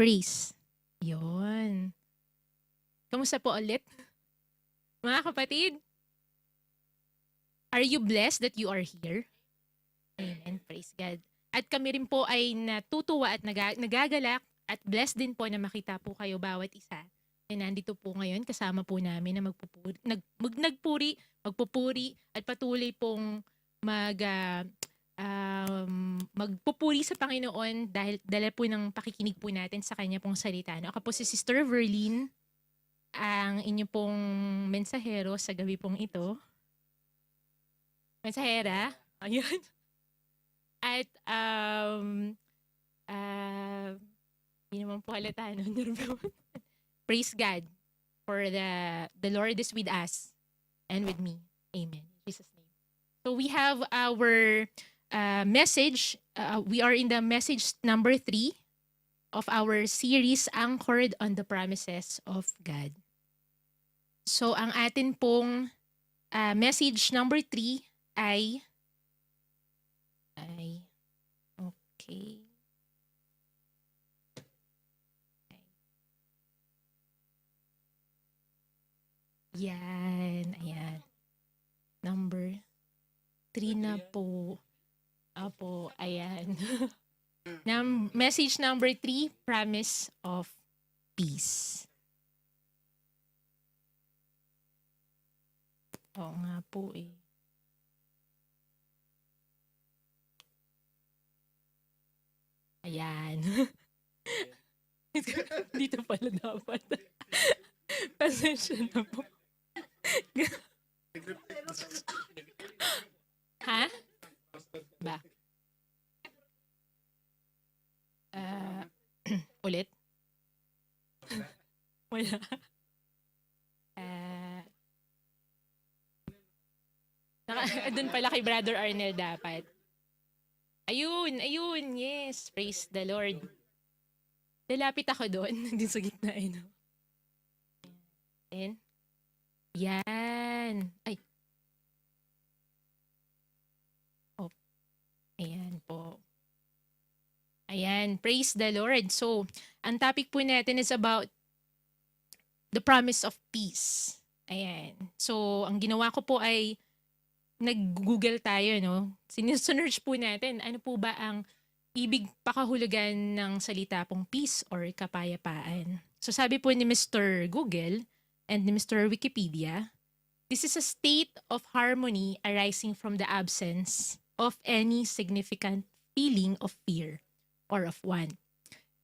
Praise. Yun. Kamusta po ulit? Mga kapatid, are you blessed that you are here? Amen. Praise God. At kami rin po ay natutuwa at nagagalak at blessed din po na makita po kayo bawat isa. Na nandito po ngayon kasama po namin na magpupuri at patuloy pong magpupuri sa Panginoon dahil po ng pakikinig po natin sa kanya pong salita. No? Ako po si Sister Verlene, ang inyo pong mensahero sa gabi pong ito. Mensahera. Ayun. At hindi naman po halata. No? Praise God for the Lord is with us and with me. Amen. In Jesus' name. So we have our message. We are in the message number 3 of our series Anchored on the Promises of God. So ang atin pong message number 3 ay okay. Yan, ayan. Number 3 na po. Apo, ayan. Message number 3, Promise of Peace. Oo nga po eh. Ayan. Dito pala dapat. Pasensya na po. Ha? Ba? Ulit? Wala. Doon pala kay Brother Arnel dapat. Ayun, yes. Praise the Lord. Lalapit ako doon. Hindi sa gitna, no? And, yan. Ay. Oh. Ayan po. Ayan. Praise the Lord. So, ang topic po natin is about the promise of peace. Ayan. So, ang ginawa ko po ay nag-google tayo, no? Sinesearch po natin, ano po ba ang ibig pakahulugan ng salita pong peace or kapayapaan. So sabi po ni Mr. Google and ni Mr. Wikipedia, this is a state of harmony arising from the absence of any significant feeling of fear or of want.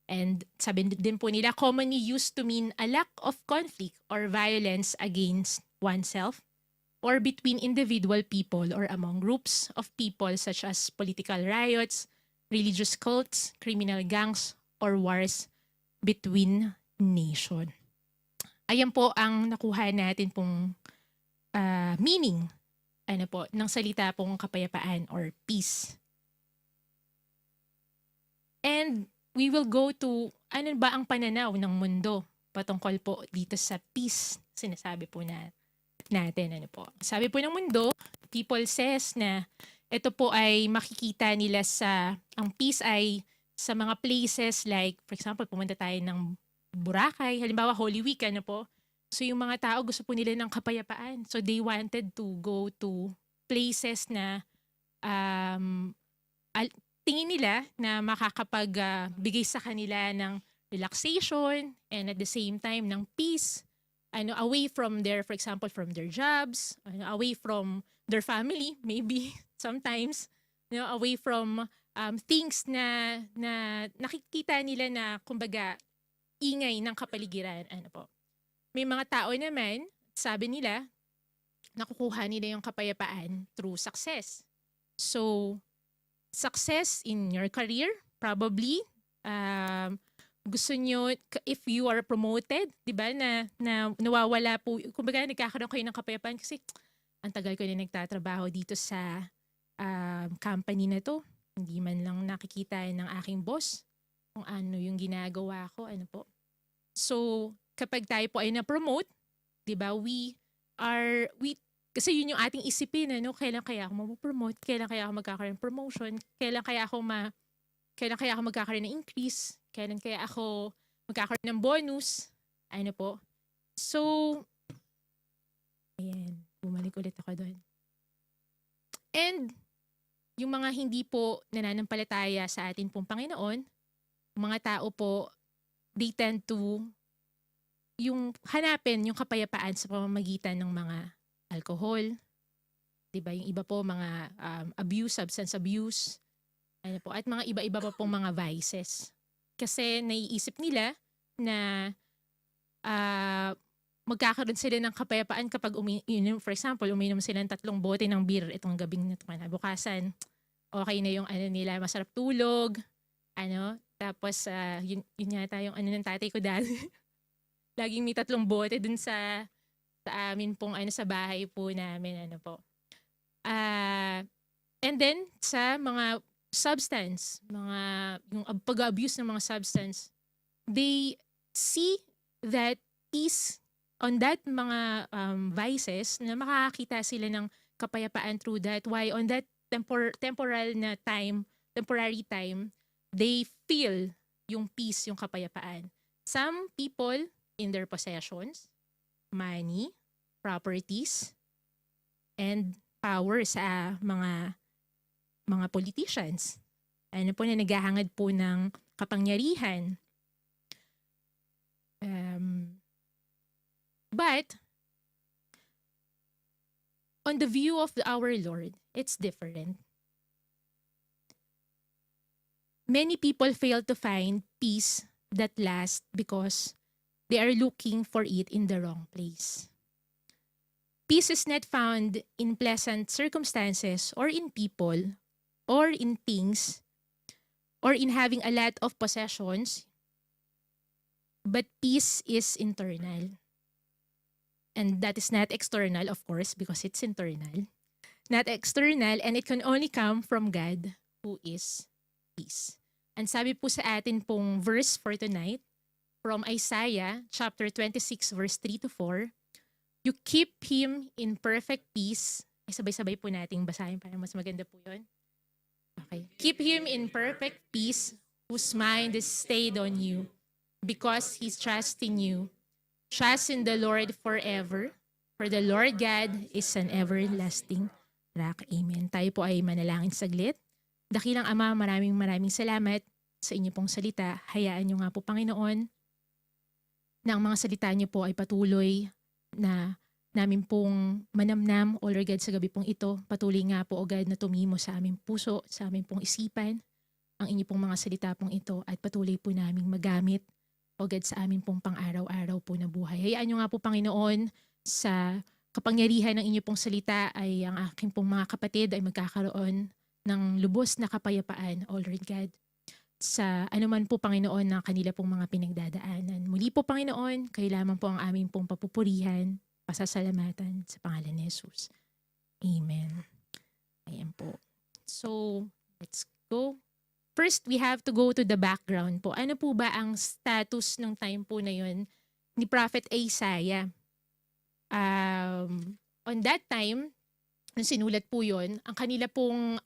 And sabi din po nila, commonly used to mean a lack of conflict or violence against oneself or between individual people or among groups of people such as political riots, religious cults, criminal gangs, or wars between nation. Ayan po ang nakuha natin pong meaning ng salita pong kapayapaan or peace. And we will go to ano ba ang pananaw ng mundo patungkol po dito sa peace sinasabi po natin. Sabi po ng mundo, people says na ito po ay makikita nila ang peace ay sa mga places like, for example, pumunta tayo ng Boracay, halimbawa Holy Week, So yung mga tao gusto po nila ng kapayapaan. So they wanted to go to places na tingin nila na makakapagbigay sa kanila ng relaxation and at the same time ng peace. Away from for example, from their jobs, away from their family, maybe sometimes, away from things na nakikita nila na kumbaga ingay ng kapaligiran. May mga tao naman, sabi nila, nakukuha nila yung kapayapaan through success. So, success in your career, probably, gusto nyo, if you are promoted, di ba, na nawawala po, kumbaga nagkakaroon kayo ng kapayapaan kasi ang tagal ko na nagtatrabaho dito sa company na to. Hindi man lang nakikita ng aking boss kung ano yung ginagawa ko, So, kapag tayo po ay na-promote, di ba, kasi yun yung ating isipin, kailan kaya ako mapopromote, kailan kaya ako magkakaroon ng promotion, kailan kaya ako magkakaroon ng increase, kailan kaya ako magkakaroon ng bonus. Ano po. So, ayan, bumalik ulit ako doon. And, yung mga hindi po nananampalataya sa atin pong Panginoon, mga tao po, they tend to yung hanapin yung kapayapaan sa pamamagitan ng mga alcohol, 'di ba? Yung iba po mga abuse, substance abuse, ano po, at mga iba-iba pa pong mga vices. Kasi naiisip nila na ah, magkakaroon sila ng kapayapaan kapag for example, uminom sila ng 3 bote ng beer itong gabing na bukasan. Okay na yung ano nila, masarap tulog, ano, tapos yun yata yung ano ng tatay ko dati. Laging may 3 bote dun sa amin pong ano sa bahay po namin ano po. And then sa mga substance, mga yung pag-abuse ng mga substance, they see that peace on that mga vices na makakakita sila ng kapayapaan through that. Why on that temporary time, they feel yung peace, yung kapayapaan. Some people in their possessions, money, properties, and power sa mga politicians. Ano po na naghahangad po ng kapangyarihan. But on the view of our Lord, it's different. Many people fail to find peace that lasts because they are looking for it in the wrong place. Peace is not found in pleasant circumstances or in people or in things or in having a lot of possessions, but peace is internal. And that is not external, of course, because it's internal. Not external, and it can only come from God, who is peace. And sabi po sa atin pong verse for tonight, from Isaiah chapter 26, verse 3 to 4, you keep him in perfect peace. Ay, sabay-sabay po nating basahin para mas maganda po yun. Okay. Keep him in perfect peace whose mind is stayed on you because he's trusting you. Trust in the Lord forever, for the Lord God is an everlasting rock. Amen. Tayo po ay manalangin saglit. Dakilang Ama, maraming salamat sa inyo pong salita. Hayaan niyo nga po, Panginoon, na ang mga salita niyo po ay patuloy na namin pong manamnam, O Lord God, sa gabi pong ito. Patuloy nga po, O God, na tumimo sa aming puso, sa aming pong isipan, ang inyo pong mga salita pong ito at patuloy po naming magamit, O God, sa aming pong pang-araw-araw po na buhay. Hayaan niyo nga po, Panginoon, sa kapangyarihan ng inyo pong salita ay ang aking pong mga kapatid ay magkakaroon ng lubos na kapayapaan, O Lord God, sa anuman po, Panginoon, na kanila pong mga pinagdadaanan. Muli po, Panginoon, kayo lamang po ang aming pong papupurihan, pasasalamatan sa pangalan ni Jesus. Amen. Ayan po. So, let's go. First, we have to go to the background po. Ano po ba ang status ng time po na yun ni Prophet Isaiah? On that time, nung sinulat po yun, ang kanila pong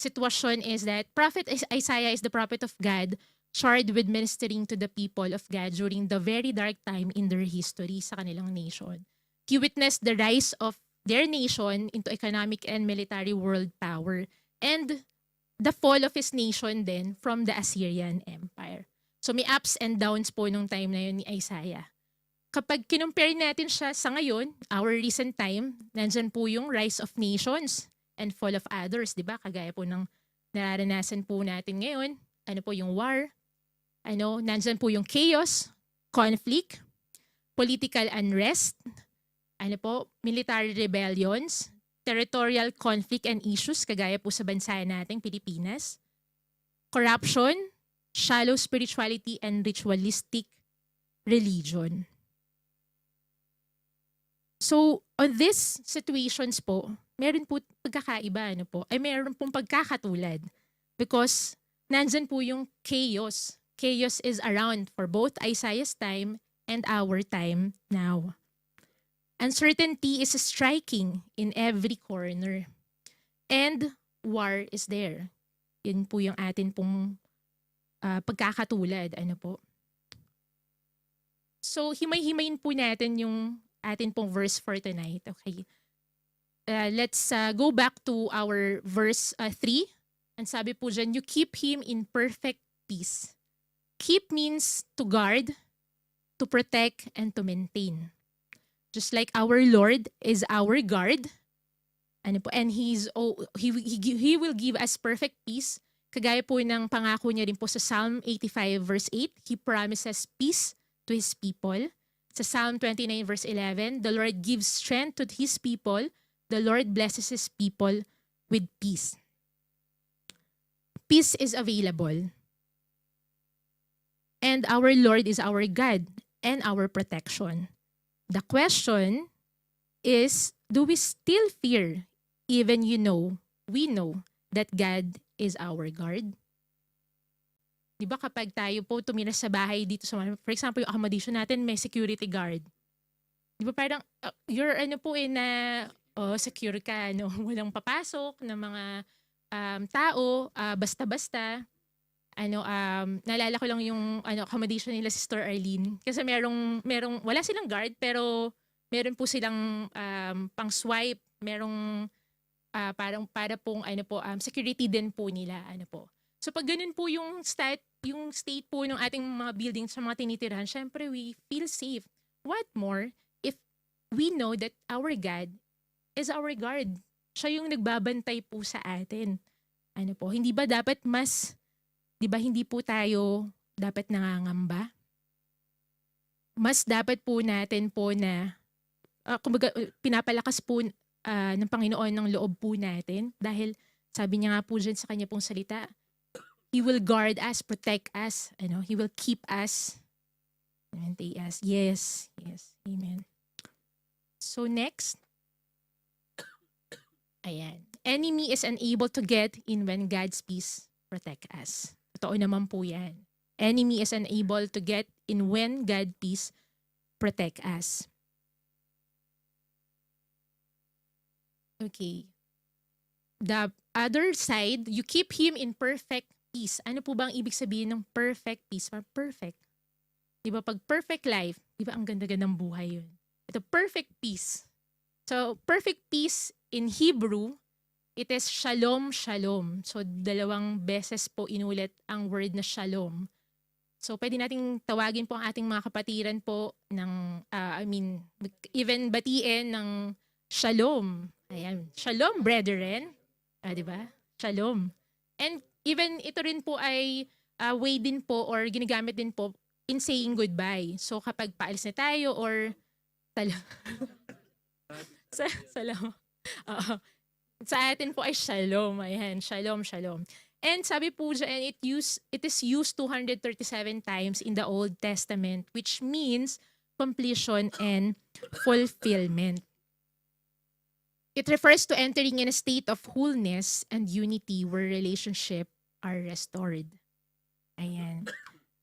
situation is that Prophet Isaiah is the prophet of God charged with ministering to the people of God during the very dark time in their history sa kanilang nation. He witnessed the rise of their nation into economic and military world power and the fall of his nation then from the Assyrian Empire. So may ups and downs po nung time na yun ni Isaiah. Kapag kinumpare natin siya sa ngayon, our recent time, nandyan po yung rise of nations and fall of others, di ba? Kagaya po ng nararanasan po natin ngayon. Ano po yung war? Nandyan po yung chaos, conflict, political unrest, military rebellions, territorial conflict and issues, kagaya po sa bansa nating Pilipinas, corruption, shallow spirituality, and ritualistic religion. So, on these situations po, meron po pagkakaiba, meron pong pagkakatulad. Because, nandyan po yung chaos. Chaos is around for both Isaiah's time and our time now. Uncertainty is striking in every corner. And war is there. Yun po yung atin pong pagkakatulad. So, himay-himayin po natin yung atin pong verse for tonight. Okay. Let's go back to our verse 3. Ang sabi po dyan, you keep him in perfect peace. Keep means to guard, to protect, and to maintain. Just like our Lord is our guard, ano po, and he will give us perfect peace. Kagaya po ng pangako niya rin po sa Psalm 85 verse 8, He promises peace to His people. Sa Psalm 29 verse 11, the Lord gives strength to His people. The Lord blesses His people with peace. Peace is available. And our Lord is our God and our protection. The question is, do we still fear even we know that God is our guard? Di ba kapag tayo po tumira sa bahay dito sa, for example, yung accommodation natin, may security guard. Di ba parang, you're secure ka, no? Walang papasok ng mga tao, basta-basta. Naalala ko lang yung accommodation nila si Sister Arlene. Kasi wala silang guard, pero meron po silang pang-swipe, merong para pong security din po nila, So pag ganun po yung state po ng ating mga buildings sa mga tinitirahan, syempre we feel safe. What more if we know that our God is our guard? Siya yung nagbabantay po sa atin. Hindi ba dapat hindi po tayo dapat nangangamba? Mas dapat po natin po na pinapalakas po ng Panginoon ng loob po natin dahil sabi niya nga po dyan sa kanya pong salita, He will guard us, protect us, He will keep us, maintain us. Yes, amen. So next, ayan. Enemy is unable to get in when God's peace protect us. Totoo naman po yan. Enemy is unable to get in when God's peace protect us. Okay. The other side, you keep him in perfect peace. Ano po bang ibig sabihin ng perfect peace? Perfect. Diba pag perfect life, diba ang ganda-gandang buhay yun. Ito, perfect peace. So, perfect peace in Hebrew, it is shalom, shalom. So, 2 beses po inulit ang word na shalom. So, pwede nating tawagin po ang ating mga kapatiran po ng, even batiin ng shalom. Ayan. Shalom, brethren. Diba? Shalom. And even ito rin po ay way din po or ginagamit din po in saying goodbye. So, kapag paalis na tayo or salam. Sa atin po ay shalom. Ayan, shalom, shalom. And sabi po dyan, it is used 237 times in the Old Testament, which means completion and fulfillment. It refers to entering in a state of wholeness and unity where relationships are restored. Ayan.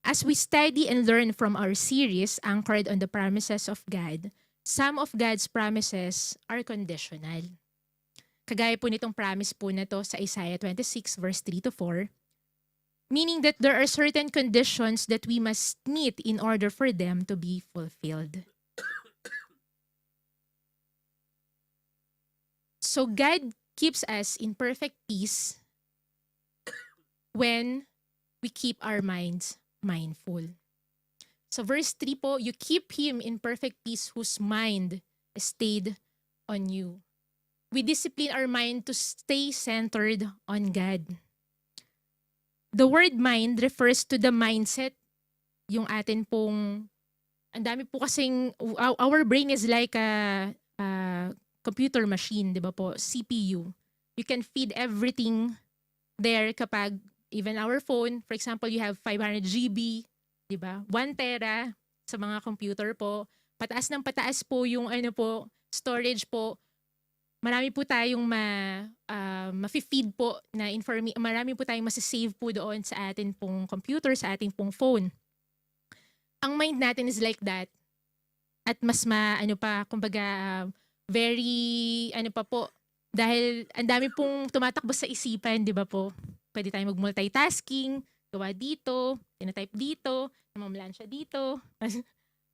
As we study and learn from our series anchored on the promises of God, some of God's promises are conditional. Kagaya po nitong promise po na to sa Isaiah 26 verse 3 to 4, meaning that there are certain conditions that we must meet in order for them to be fulfilled. So God keeps us in perfect peace when we keep our minds mindful. So verse 3 po, you keep him in perfect peace whose mind stayed on you. We discipline our mind to stay centered on God. The word mind refers to the mindset, yung atin pong, ang dami po kasing, our brain is like a computer machine, di ba po? CPU. You can feed everything there kapag, even our phone, for example, you have 500 GB, di ba? 1 tera sa mga computer po. Pataas ng pataas po yung storage po. Marami po tayong ma-feed po na information, marami po tayong masasave po doon sa atin pong computer, sa ating pong phone. Ang mind natin is like that. At mas very, dahil ang dami pong tumatakbo sa isipan, di ba po? Pwede tayong mag-multitasking, gawa dito, tinatype dito, namamalansya dito.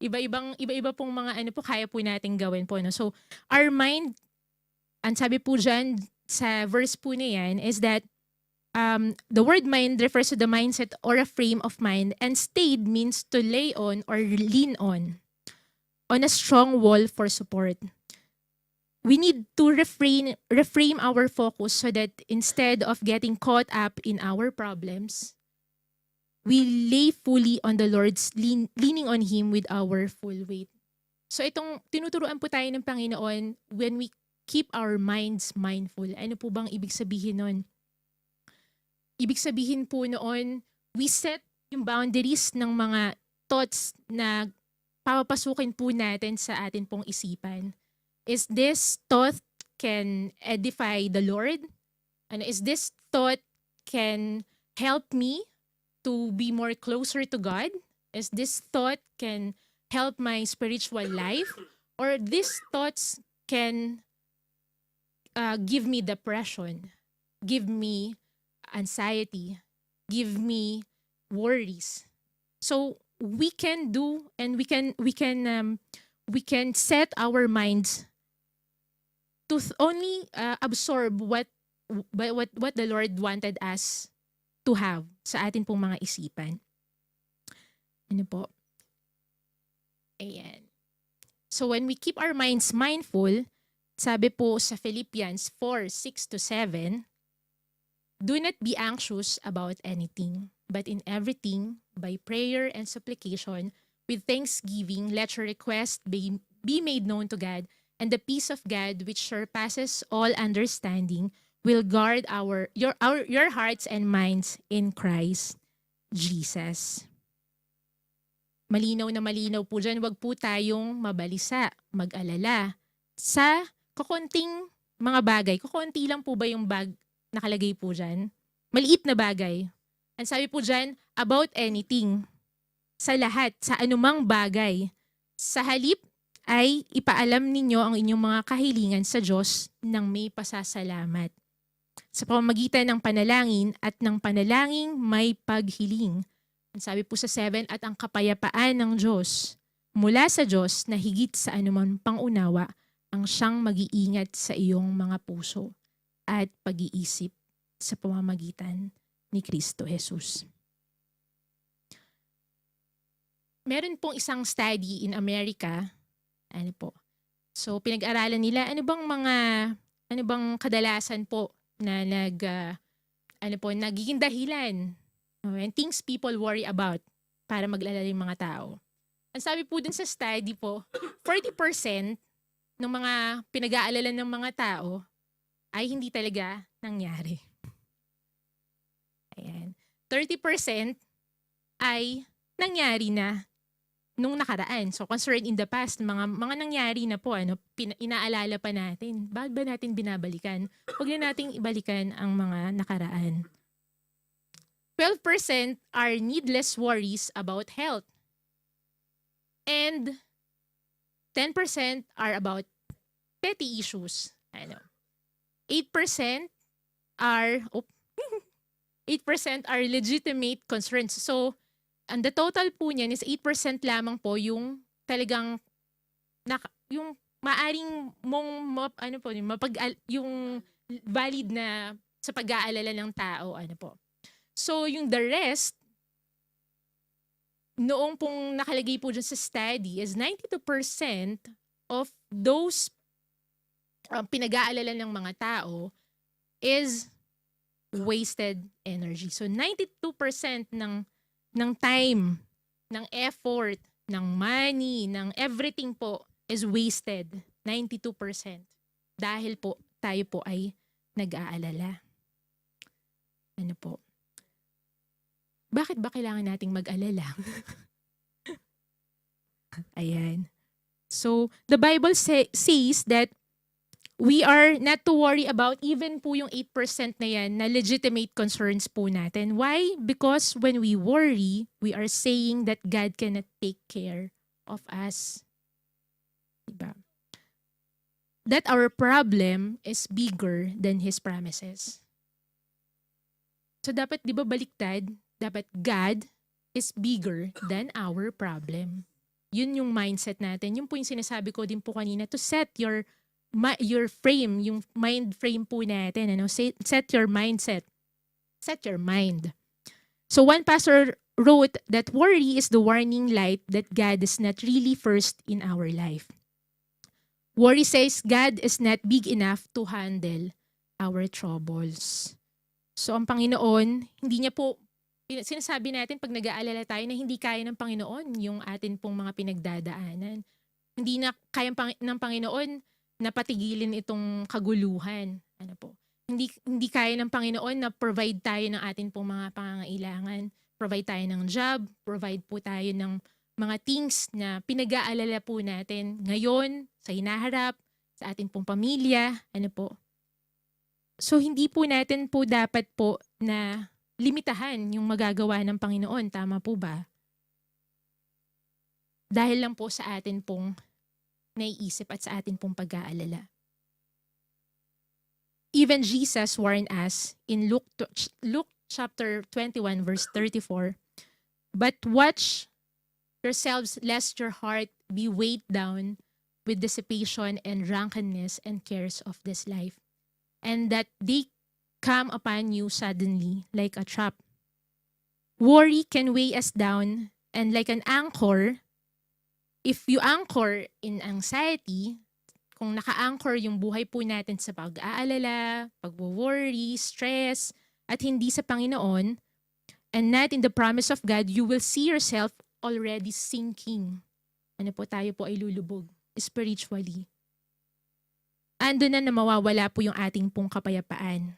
Iba-iba pong mga ano po kaya po nating gawin po, no? So, our mind, ang sabi po diyan sa verse po na yan is that the word mind refers to the mindset or a frame of mind, and stayed means to lay on or lean on a strong wall for support. We need to reframe our focus so that instead of getting caught up in our problems, we lay fully on the Lord's leaning on Him with our full weight. So itong tinuturuan po tayo ng Panginoon when we keep our minds mindful. Ano po bang ibig sabihin nun? Ibig sabihin po noon, we set yung boundaries ng mga thoughts na papapasukin po natin sa atin pong isipan. Is this thought can edify the Lord? Ano, is this thought can help me to be more closer to God? Is this thought can help my spiritual life? Or these thoughts can give me depression, give me anxiety, give me worries. So we can do and we can set our minds to only absorb what the Lord wanted us to have sa atin pong mga isipan. Ano po? Ayan. So when we keep our minds mindful, sabi po sa Philippians 4:6-7, do not be anxious about anything, but in everything, by prayer and supplication, with thanksgiving, let your request be made known to God, and the peace of God, which surpasses all understanding, will guard your hearts and minds in Christ Jesus. Malinaw na malinaw po dyan, wag po tayong mabalisa, mag-alala sa kukunting mga bagay. Kukunti lang po ba yung nakalagay po dyan? Maliit na bagay. Ang sabi po dyan, about anything. Sa lahat, sa anumang bagay. Sa halip ay ipaalam ninyo ang inyong mga kahilingan sa Diyos nang may pasasalamat. Sa pamamagitan ng panalangin at ng panalangin may paghiling. Ang sabi po sa 7, at ang kapayapaan ng Diyos mula sa Diyos na higit sa anumang pangunawa ang siyang mag-iingat sa iyong mga puso at pag-iisip sa pamamagitan ni Kristo Jesus. Meron pong isang study in America, ano po. So pinag-aralan nila ano bang kadalasan po na nagiging dahilan and things people worry about para mag-alala yung mga tao. Ang sabi po dun sa study po, 40% ng mga pinag-aalala ng mga tao ay hindi talaga nangyari. Ayan. 30% ay nangyari na nung nakaraan. So concerned in the past, mga nangyari na po, inaalala pa natin. Bakit ba natin binabalikan? Huwag na nating ibalikan ang mga nakaraan. 12% are needless worries about health. And 10% are about petty issues. 8% are 8% are legitimate concerns. So, and the total po niyan is 8% lamang po yung talagang yung maaring mong yung valid na sa pag-aalala ng tao po. So yung the rest noong pong nakalagay po dyan sa study is 92% of those pinag-aalala ng mga tao is wasted energy. So 92% ng time, ng effort, ng money, ng everything po is wasted. 92%. Dahil po tayo po ay nag-aalala. Ano po? Bakit ba kailangan nating mag-alala? Ayan. So, the Bible says that we are not to worry about even po yung 8% na yan na legitimate concerns po natin. Why? Because when we worry, we are saying that God cannot take care of us. Diba? That our problem is bigger than His promises. So dapat, di ba baliktad? Dapat God is bigger than our problem. Yun yung mindset natin. Yun po yung sinasabi ko din po kanina, to set your frame, yung mind frame po natin, ano, set your mindset, set your mind. So one pastor wrote that worry is the warning light that God is not really first in our life. Worry says God is not big enough to handle our troubles. So ang Panginoon, hindi niya po, sinasabi natin pag nag-aalala tayo na hindi kaya ng Panginoon yung atin pong mga pinagdadaanan. Hindi na kaya ng Panginoon na patigilin itong kaguluhan. Ano po? Hindi kaya ng Panginoon na provide tayo ng atin pong mga pangangailangan. Provide tayo ng job, provide po tayo ng mga things na pinag-aalala po natin ngayon, sa hinaharap, sa atin pong pamilya, ano po. So hindi po natin po dapat po na limitahan yung magagawa ng Panginoon. Tama po ba? Dahil lang po sa atin pong naiisip at sa atin pong pag-aalala. Even Jesus warned us in Luke chapter 21 verse 34, "But watch yourselves lest your heart be weighed down with dissipation and drunkenness and cares of this life, and that they come upon you suddenly like a trap." Worry can weigh us down, and like an anchor, if you anchor in anxiety, kung naka-anchor yung buhay po natin sa pag-aalala, pag-worry, stress, at hindi sa Panginoon, and not in the promise of God, you will see yourself already sinking. Ano po, tayo po ay lulubog spiritually. Ando na mawawala po yung ating pong kapayapaan.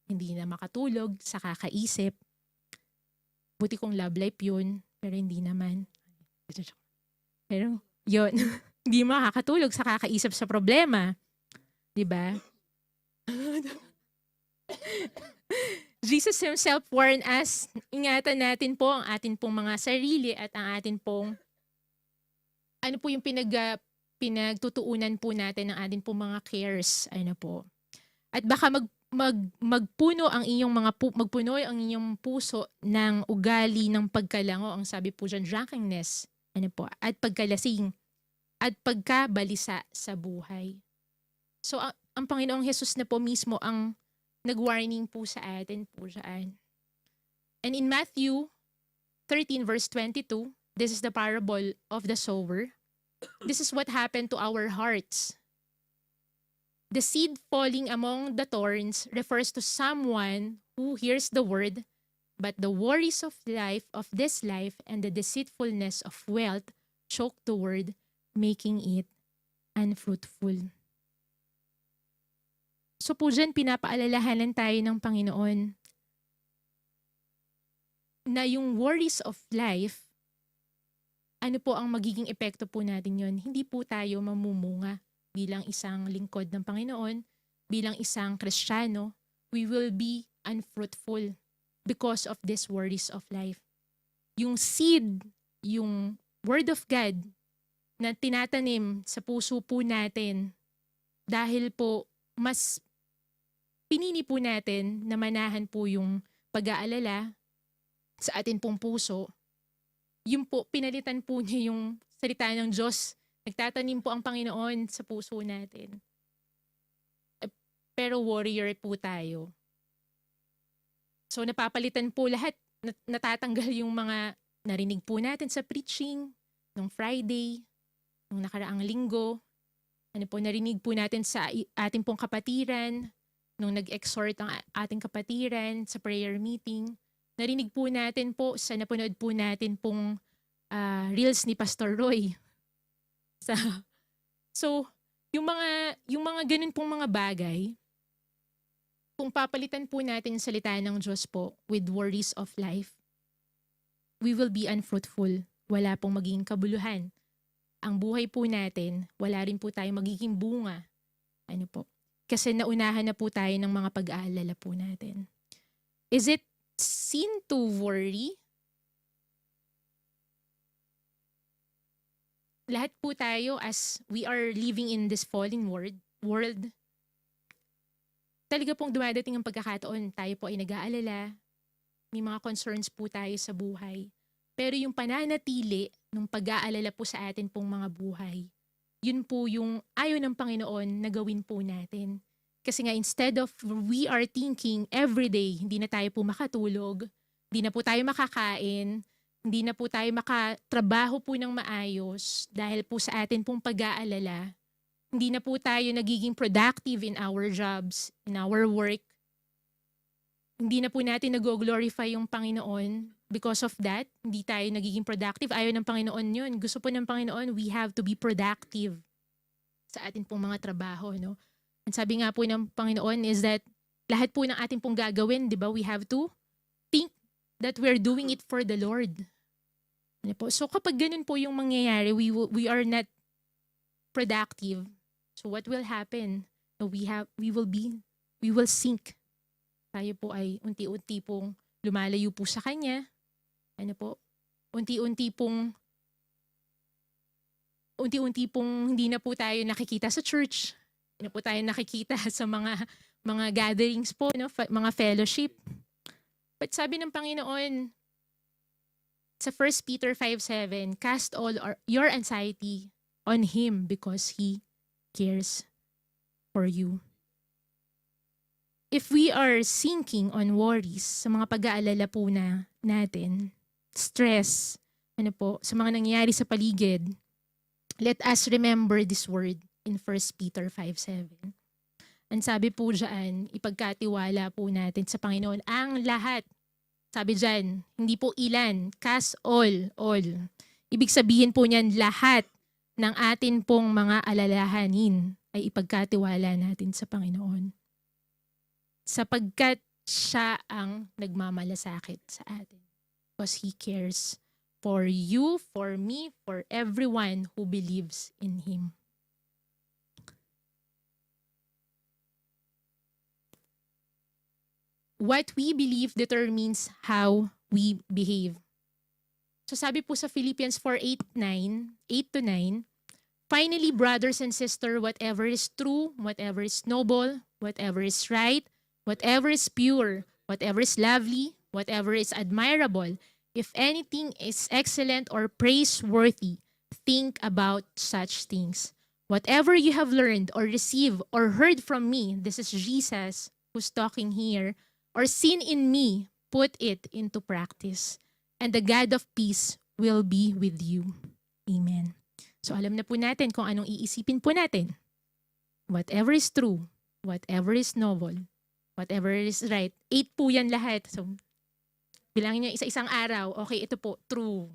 Hindi na makatulog sa kakaisip. Buti kong love life yun, pero hindi naman. Pero yun, hindi makakatulog sa kakaisip sa problema. Diba? Jesus himself warned us, ingatan natin po ang atin pong mga sarili at ang atin pong, ano po yung pinagtutuunan po natin ng atin pong mga cares, ano po. At baka magpuno ang inyong puso ng ugali ng pagkalango, ang sabi po diyan, drunkenness, ano po, at pagkalasing, at pagkabalisa sa buhay. So ang Panginoong Jesus na po mismo ang nag-warning po sa atin po dyan. And in Matthew 13 verse 22, this is the parable of the sower. This is what happened to our hearts. The seed falling among the thorns refers to someone who hears the word, but the worries of this life and the deceitfulness of wealth choke the word, making it unfruitful. So po dyan, pinapaalalahanan tayo ng Panginoon na yung worries of life, ano po ang magiging epekto po natin yun? Hindi po tayo mamumunga bilang isang lingkod ng Panginoon, bilang isang Kristiyano. We will be unfruitful because of these worries of life. Yung seed, yung Word of God na tinatanim sa puso po natin, dahil po mas pinili po natin na manahan po yung pag-aalala sa atin pong puso, yung po, pinalitan po niya yung salita ng Diyos. Nagtatanim po ang Panginoon sa puso natin. Pero warrior po tayo. So napapalitan po lahat, natatanggal yung mga narinig po natin sa preaching, nung Friday, nung nakaraang linggo, ano po, narinig po natin sa ating pong kapatiran, nung nag-exhort ang ating kapatiran sa prayer meeting. Narinig po natin po sa napanood po natin pong reels ni Pastor Roy. So, yung mga ganun pong mga bagay, kung papalitan po natin yung salita ng Diyos po with worries of life, we will be unfruitful. Wala pong magiging kabuluhan. Ang buhay po natin, wala rin po tayong magiging bunga. Ano po? Kasi naunahan na po tayo ng mga pag-aalala po natin. Is it sin to worry? Lahat po tayo, as we are living in this fallen world, talaga pong dumadating ang pagkakataon, tayo po ay nag-aalala, may mga concerns po tayo sa buhay. Pero yung pananatili nung pag-aalala po sa atin pong mga buhay. Yun po yung ayaw ng Panginoon na gawin po natin. Kasi nga instead of we are thinking every day, hindi na tayo po makatulog, hindi na po tayo makakain, hindi na po tayo makatrabaho po ng maayos dahil po sa atin pong pag-aalala. Hindi na po tayo nagiging productive in our jobs, in our work. Hindi na po natin nag-glorify yung Panginoon. Because of that, hindi tayo nagiging productive. Ayaw ng Panginoon yun. Gusto po ng Panginoon, we have to be productive sa atin pong mga trabaho. No? Ang sabi nga po ng Panginoon is that lahat po ng ating pong gagawin, di ba, we have to think that we're doing it for the Lord. Ano po? So kapag ganun po yung mangyayari, we are not productive. So what will happen? We will sink. Tayo po ay unti-unti pong lumalayo po sa Kanya. Ano po? Unti-unti pong hindi na po tayo nakikita sa church. Hindi na po tayo nakikita sa mga gatherings po, no? Mga fellowship. But sabi ng Panginoon sa 1 Peter 5:7, cast all your anxiety on Him because He cares for you. If we are sinking on worries sa mga pag-aalala po natin, stress, sa mga nangyayari sa paligid, let us remember this word in 1 Peter 5:7. Ang sabi po dyan, ipagkatiwala po natin sa Panginoon ang lahat. Sabi dyan, hindi po ilan, cast all. Ibig sabihin po niyan, lahat ng atin pong mga alalahanin ay ipagkatiwala natin sa Panginoon. Sapagkat siya ang nagmamalasakit sa atin. Because He cares for you, for me, for everyone who believes in Him. What we believe determines how we behave. So sabi po sa Philippians 4:8-9, finally, brothers and sisters, whatever is true, whatever is noble, whatever is right, whatever is pure, whatever is lovely, whatever is admirable, if anything is excellent or praiseworthy, think about such things. Whatever you have learned or received or heard from me, this is Jesus who's talking here, or seen in me, put it into practice. And the God of peace will be with you. Amen. So alam na po natin kung anong iisipin po natin. Whatever is true, whatever is noble, whatever is right. 8 po yan lahat. So, bilangin nyo isa-isang araw. Okay, ito po, true.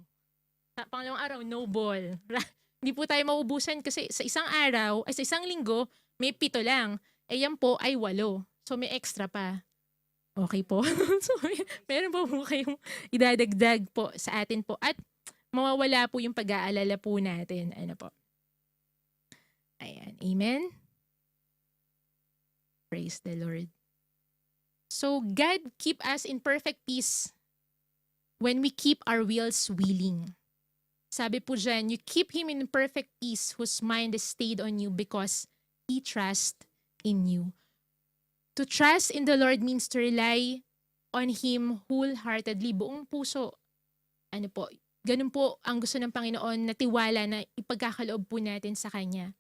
Sa pangalawang araw, noble. Hindi po tayo maubusan kasi sa isang araw, sa isang linggo, may 7 lang. Yan po ay 8. So, may extra pa. Okay po. So, meron po kayong idadagdag po sa atin po. At mawawala po yung pag-aalala po natin. Ano po? Ayan. Amen? Praise the Lord. So, God keep us in perfect peace when we keep our wills willing. Sabi po dyan, you keep Him in perfect peace whose mind is stayed on you because He trusts in you. To trust in the Lord means to rely on Him wholeheartedly, buong puso. Ano po, ganun po ang gusto ng Panginoon na tiwala na ipagkakaloob po natin sa Kanya.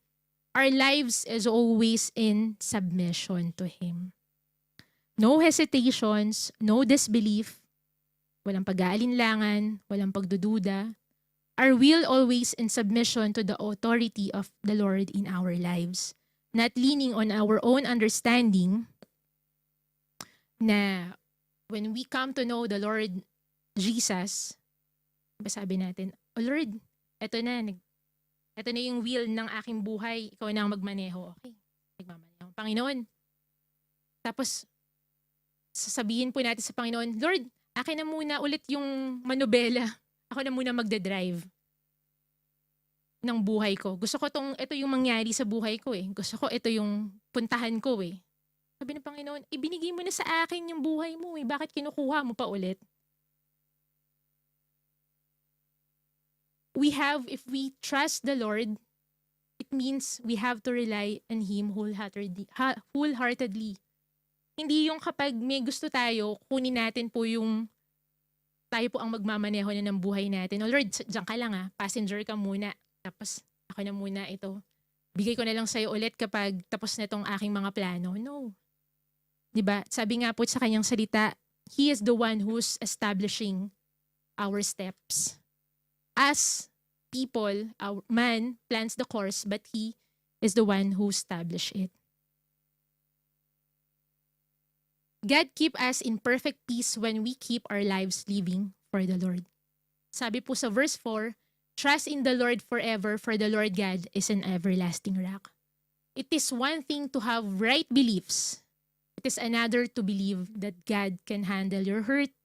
Our lives is always in submission to Him. No hesitations, no disbelief, walang pag-aalinlangan, walang pagdududa. Our will always in submission to the authority of the Lord in our lives. Not leaning on our own understanding, na when we come to know the Lord Jesus, sabi natin, oh Lord, eto na yung will ng aking buhay, ikaw na ang magmaneho. Okay, nagmamaneho. Panginoon. Tapos, sasabihin po natin sa Panginoon, Lord, akin na muna ulit yung manobela. Ako na muna magdadrive ng buhay ko. Gusto ko ito yung mangyari sa buhay ko eh. Gusto ko ito yung puntahan ko eh. Sabi ng Panginoon, ibinigay mo na sa akin yung buhay mo eh. Bakit kinukuha mo pa ulit? If we trust the Lord, it means we have to rely on Him wholeheartedly. Hindi yung kapag may gusto tayo, kunin natin po yung tayo po ang magmamaneho na ng buhay natin. Oh Lord, diyan ka lang passenger ka muna. Tapos ako na muna ito. Bigay ko na lang sa'yo ulit kapag tapos na itong aking mga plano. No. Diba? Sabi nga po sa kanyang salita, He is the one who's establishing our steps. As people, our man plans the course, but He is the one who established it. God keep us in perfect peace when we keep our lives living for the Lord. Sabi po sa verse 4, trust in the Lord forever, for the Lord God is an everlasting rock. It is one thing to have right beliefs. It is another to believe that God can handle your hurt,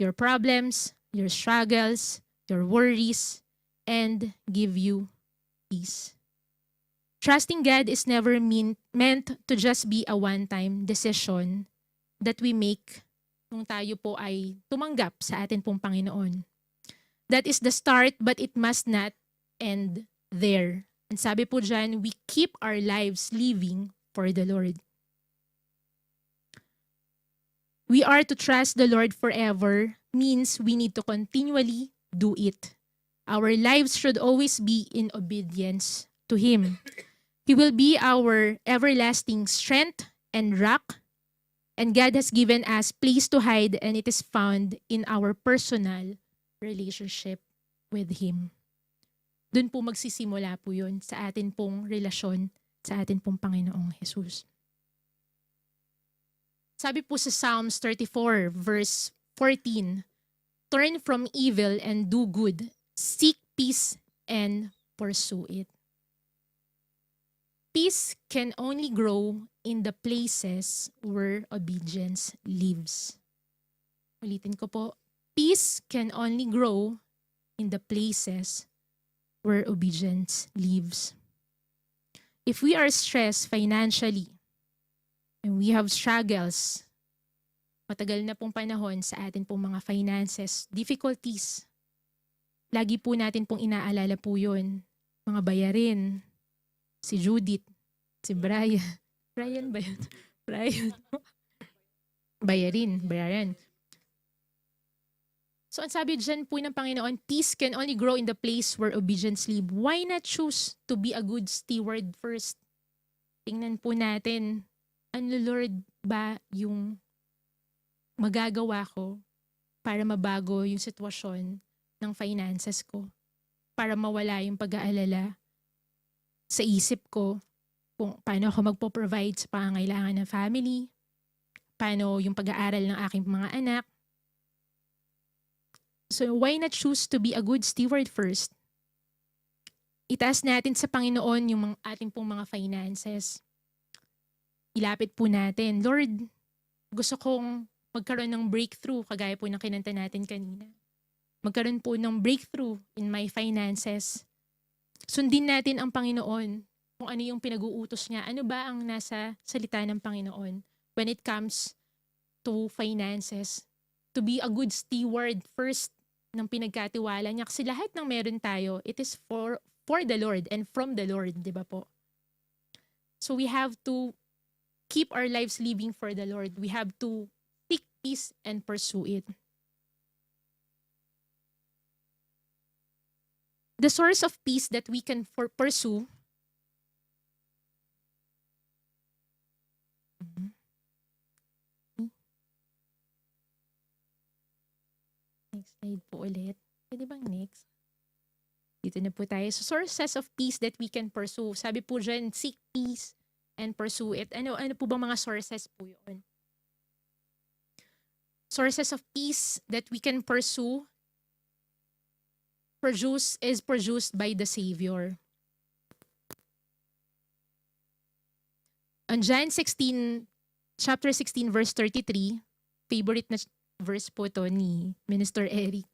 your problems, your struggles, your worries, and give you peace. Trusting God is never meant to just be a one-time decision that we make nung tayo po ay tumanggap sa atin pong Panginoon. That is the start, but it must not end there. And sabi po dyan, we keep our lives living for the Lord. We are to trust the Lord forever means we need to continually do it. Our lives should always be in obedience to Him. He will be our everlasting strength and rock. And God has given us place to hide, and it is found in our personal relationship with Him. Doon po magsisimula po yun sa atin pong relasyon sa atin pong Panginoong Jesus. Sabi po sa Psalms 34 verse 14, turn from evil and do good, seek peace and pursue it. Peace can only grow in the places where obedience lives. Ulitin ko po, peace can only grow in the places where obedience lives. If we are stressed financially, and we have struggles, matagal na pong panahon sa atin pong mga finances, difficulties, lagi po natin pong inaalala po yun. Mga bayarin, si Judith, si Brian. Brian ba yun? Brian. Bayarin. So ang sabi dyan po ng Panginoon, peace can only grow in the place where obedience live. Why not choose to be a good steward first? Tingnan po natin, ano Lord ba yung magagawa ko para mabago yung sitwasyon ng finances ko? Para mawala yung pag-aalala sa isip ko kung paano ako magpo-provide sa pangangailangan ng family, paano yung pag-aaral ng aking mga anak. So why not choose to be a good steward first? Itaas natin sa Panginoon yung ating pong mga finances. Ilapit po natin, Lord, gusto kong magkaroon ng breakthrough, kagaya po ng kinanta natin kanina. Magkaroon po ng breakthrough in my finances. Sundin natin ang Panginoon kung ano yung pinag-uutos niya. Ano ba ang nasa salita ng Panginoon when it comes to finances? To be a good steward first ng pinagkatiwala niya. Kasi lahat ng meron tayo, it is for the Lord and from the Lord, di ba po? So we have to keep our lives living for the Lord. We have to seek peace and pursue it. The source of peace that we can pursue next slide po ulit. Pwede bang next? Dito na po tayo. So sources of peace that we can pursue. Sabi po dyan, seek peace and pursue it. Ano po bang mga sources po yun? Sources of peace that we can pursue is produced by the Savior. On John 16, chapter 16, verse 33, favorite na verse po to ni Minister Eric.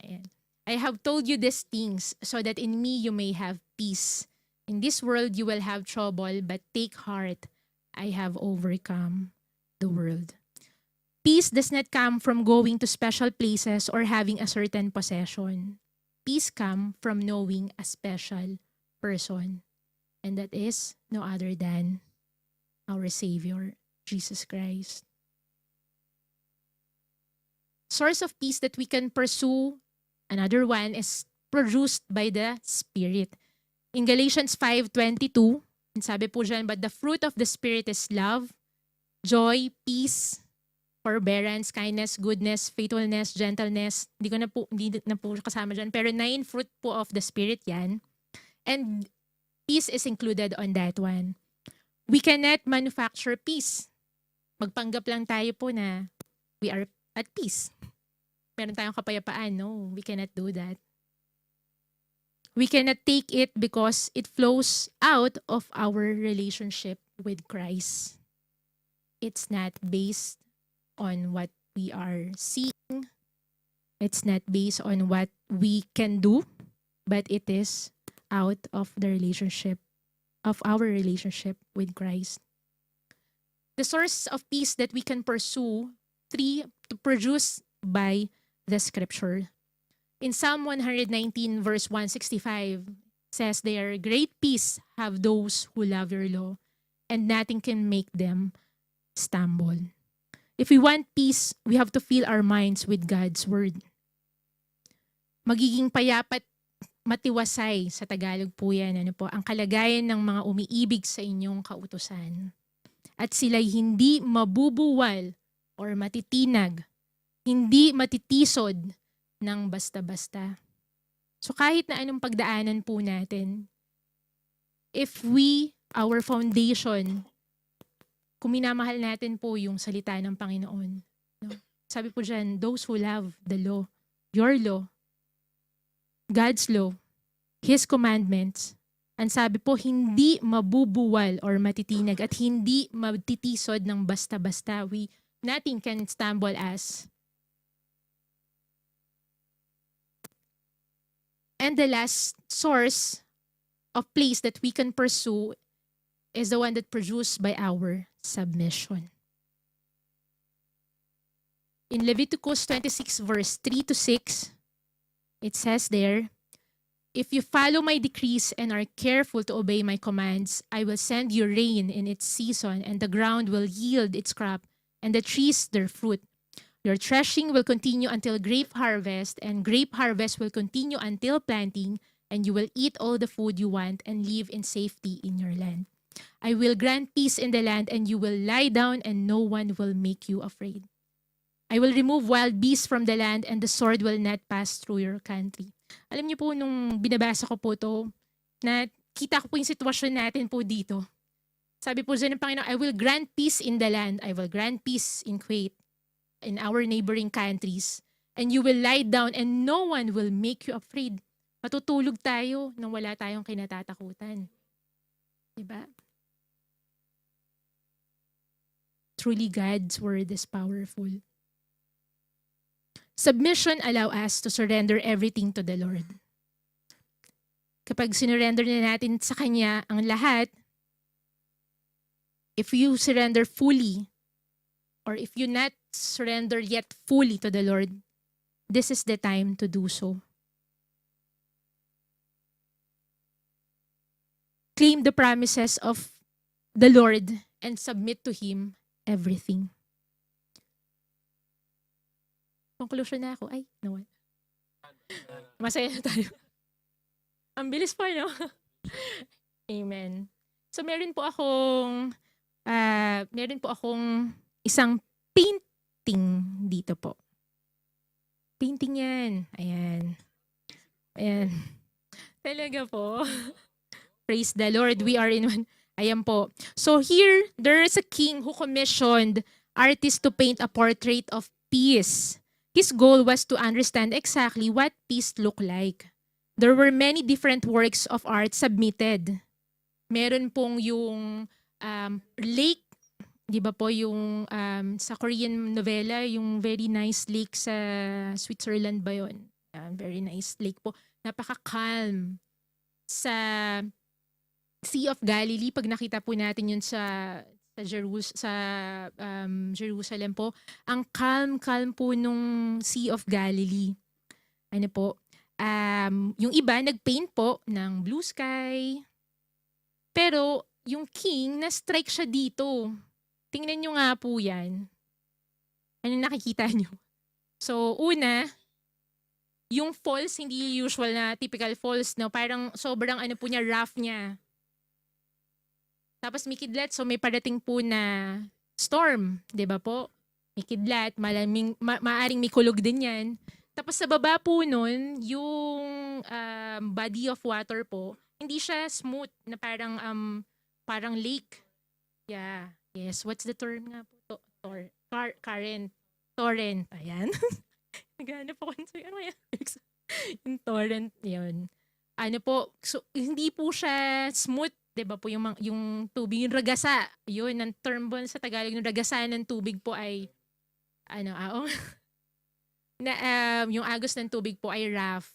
Ayan. I have told you these things so that in me you may have peace. In this world you will have trouble, but take heart, I have overcome the world. Peace does not come from going to special places or having a certain possession. Peace comes from knowing a special person. And that is no other than our Savior, Jesus Christ. source of peace that we can pursue, another one is produced by the Spirit. In Galatians 5:22, sabi po dyan, but the fruit of the Spirit is love, joy, peace, forbearance, kindness, goodness, faithfulness, gentleness. Hindi na po kasama dyan. Pero 9 fruit po of the Spirit yan. And peace is included on that one. We cannot manufacture peace. Magpanggap lang tayo po na we are at peace. Meron tayong kapayapaan. No, we cannot do that. We cannot take it because it flows out of our relationship with Christ. It's not based on what we are seeing. It's not based on what we can do, but it is out of the relationship, of our relationship with Christ. The source of peace that we can pursue, 3, to produce by the scripture. In Psalm 119 verse 165 says there, great peace have those who love your law, and nothing can make them stumble. If we want peace, we have to fill our minds with God's word. Magiging payapat matiwasay sa Tagalog po yan, ang kalagayan ng mga umiibig sa inyong kautusan. At sila'y hindi mabubuwal or matitinag, hindi matitisod ng basta-basta. So kahit na anong pagdaanan po natin, if our foundation, kung minamahal natin po yung salita ng Panginoon, no? Sabi po dyan, those who love the law, your law, God's law, His commandments, ang sabi po, hindi mabubuwal or matitinag at hindi matitisod ng basta-basta. Nothing can stumble us. And the last source of place that we can pursue is the one that produced by our submission. In Leviticus 26 verse 3 to 6, it says there, if you follow my decrees and are careful to obey my commands, I will send you rain in its season, and the ground will yield its crop, and the trees their fruit. Your threshing will continue until grape harvest, and grape harvest will continue until planting, and you will eat all the food you want and live in safety in your land. I will grant peace in the land, and you will lie down, and no one will make you afraid. I will remove wild beasts from the land, and the sword will not pass through your country. Alam niyo po, nung binabasa ko po to, na kita ko po yung sitwasyon natin po dito. Sabi po dyan ng Panginoon, I will grant peace in the land. I will grant peace in Kuwait, in our neighboring countries, and you will lie down and no one will make you afraid. Matutulog tayo nang wala tayong kinatatakutan. Diba? Truly, God's word is powerful. Submission allow us to surrender everything to the Lord. Kapag sinurrender na natin sa Kanya ang lahat, if you surrender fully, or if you not surrender yet fully to the Lord, this is the time to do so. Claim the promises of the Lord and submit to Him everything. Conclusion na ako. Ay, no. Masaya na tayo. Ang bilis pa, no? Amen. So meron po akong isang painting dito po. Painting yan. Ayan. Ayan. Talaga po. Praise the Lord. We are in one. Ayan po. So here, there is a king who commissioned artists to paint a portrait of peace. His goal was to understand exactly what peace looked like. There were many different works of art submitted. Meron pong yung lake, di ba po yung sa Korean novela, yung very nice lake sa Switzerland ba yun? Very nice lake po. Napaka-calm. Sa Sea of Galilee, pag nakita po natin yun sa Jerusalem po, ang calm po nung Sea of Galilee. Ano po? Yung iba, nag-paint po ng blue sky. Pero, yung king, na-strike siya dito. Tingnan nyo nga po yan. Ano nakikita nyo? So, una, yung falls, hindi usual na typical falls, no? Parang sobrang ano po niya, rough niya. Tapos may kidlat, so may parating po na storm, 'di ba po? May kidlat, maaring may kulog din 'yan. Tapos sa baba po nun, yung body of water po, hindi siya smooth na parang lake. Yeah. Yes, what's the term nga po? Current. Torrent. Ayan. Naghanap ako ng ano yan? Yung torrent, yun. Ano po, so, hindi po siya smooth, 'di ba po yung tubig, yung ragasa. Yun, ang term po sa Tagalog ng ragasa ng tubig po ay na yung agos ng tubig po ay rough.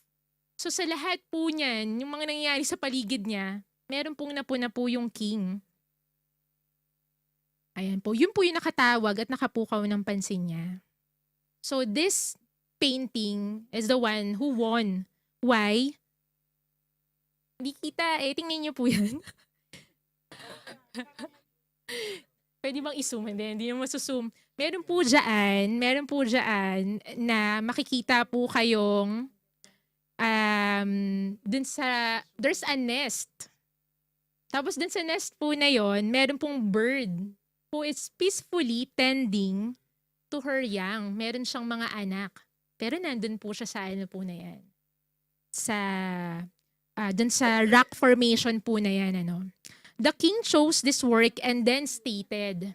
So sa lahat po niyan, yung mga nangyayari sa paligid niya, meron pong napuna po yung king. Ayan po, yun po yung nakatawag at nakapukaw ng pansin niya. So this painting is the one who won. Why? Hindi kita eh. Tingnan niyo po yan. Pwede bang i-zoom? Hindi naman masusum. Meron po dyan na makikita po kayong dun sa, there's a nest. Tapos dun sa nest po na yon, meron pong bird who is peacefully tending to her young. Meron siyang mga anak. Pero nandun po siya sa ano po na yan. Dun sa rock formation po na yan, ano. The king chose this work and then stated,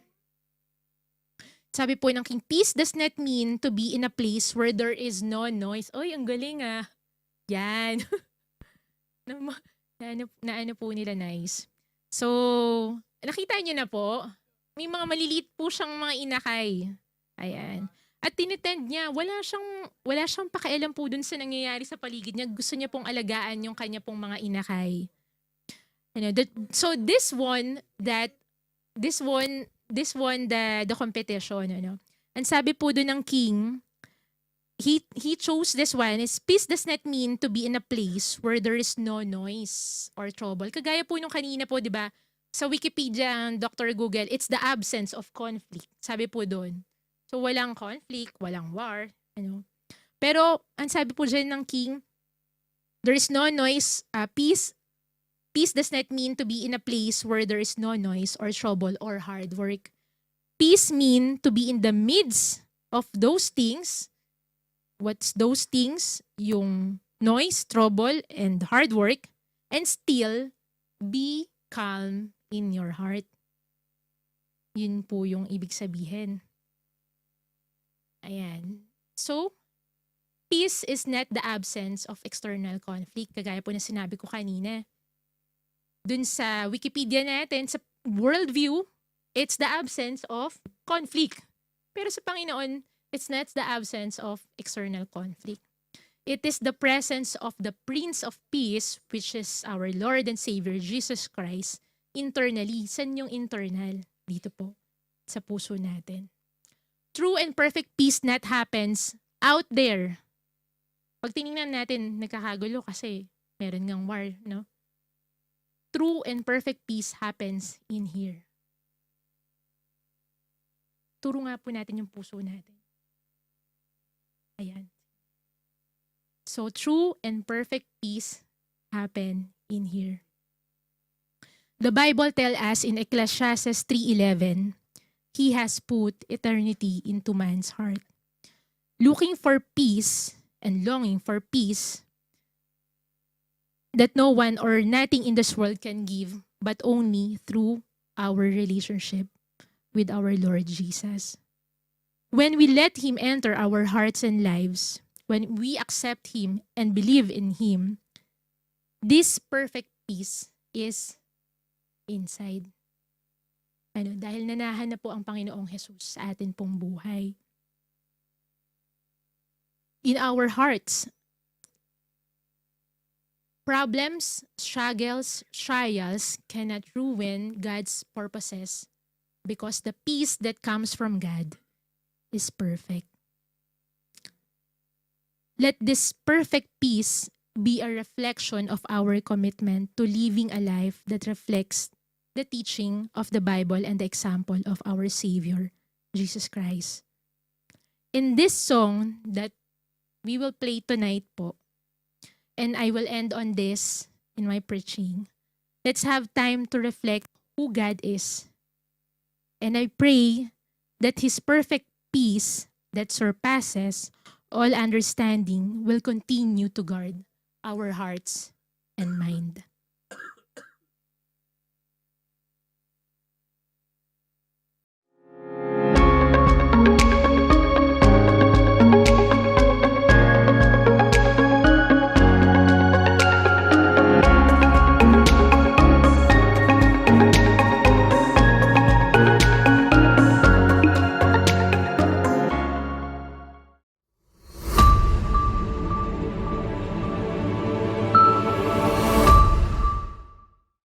sabi po ng king, peace does not mean to be in a place where there is no noise. Oy, ang galing ah. Yan. na ano po nila, nice. So, nakita niyo na po, may mga maliliit po siyang mga inakay. Ayan. At tinitend niya, wala siyang pakialam po dun sa nangyayari sa paligid niya. Gusto niya pong alagaan yung kanya pong mga inakay. So this one the competition, ano. And sabi po doon ng king, he chose this one is peace does not mean to be in a place where there is no noise or trouble. Kagaya po nung kanina po, 'di ba? Sa Wikipedia, Dr. Google, it's the absence of conflict. Sabi po doon. So walang conflict, walang war, ano. Pero ang sabi po diyan ng king, there is no noise, Peace does not mean to be in a place where there is no noise or trouble or hard work. Peace mean to be in the midst of those things. What's those things? Yung noise, trouble, and hard work. And still, be calm in your heart. Yun po yung ibig sabihin. Ayan. So, peace is not the absence of external conflict. Kagaya po na sinabi ko kanina. Dun sa Wikipedia natin, sa worldview, it's the absence of conflict. Pero sa Panginoon, it's not the absence of external conflict. It is the presence of the Prince of Peace, which is our Lord and Savior, Jesus Christ, internally. San yung internal? Dito po, sa puso natin. True and perfect peace not happens out there. Pag tinignan natin, nagkakagulo kasi meron ngang war, no? True and perfect peace happens in here. Turo nga po natin yung puso natin. Ayan. So, true and perfect peace happen in here. The Bible tells us in Ecclesiastes 3:11, He has put eternity into man's heart. Looking for peace and longing for peace that no one or nothing in this world can give, but only through our relationship with our Lord Jesus. When we let Him enter our hearts and lives, when we accept Him and believe in Him, this perfect peace is inside. Dahil nanahan na po ang Panginoong Jesus sa atin pong buhay. In our hearts, problems, struggles, trials cannot ruin God's purposes because the peace that comes from God is perfect. Let this perfect peace be a reflection of our commitment to living a life that reflects the teaching of the Bible and the example of our Savior, Jesus Christ. in this song that we will play tonight po, and I will end on this in my preaching, let's have time to reflect who God is. And I pray that His perfect peace that surpasses all understanding will continue to guard our hearts and mind.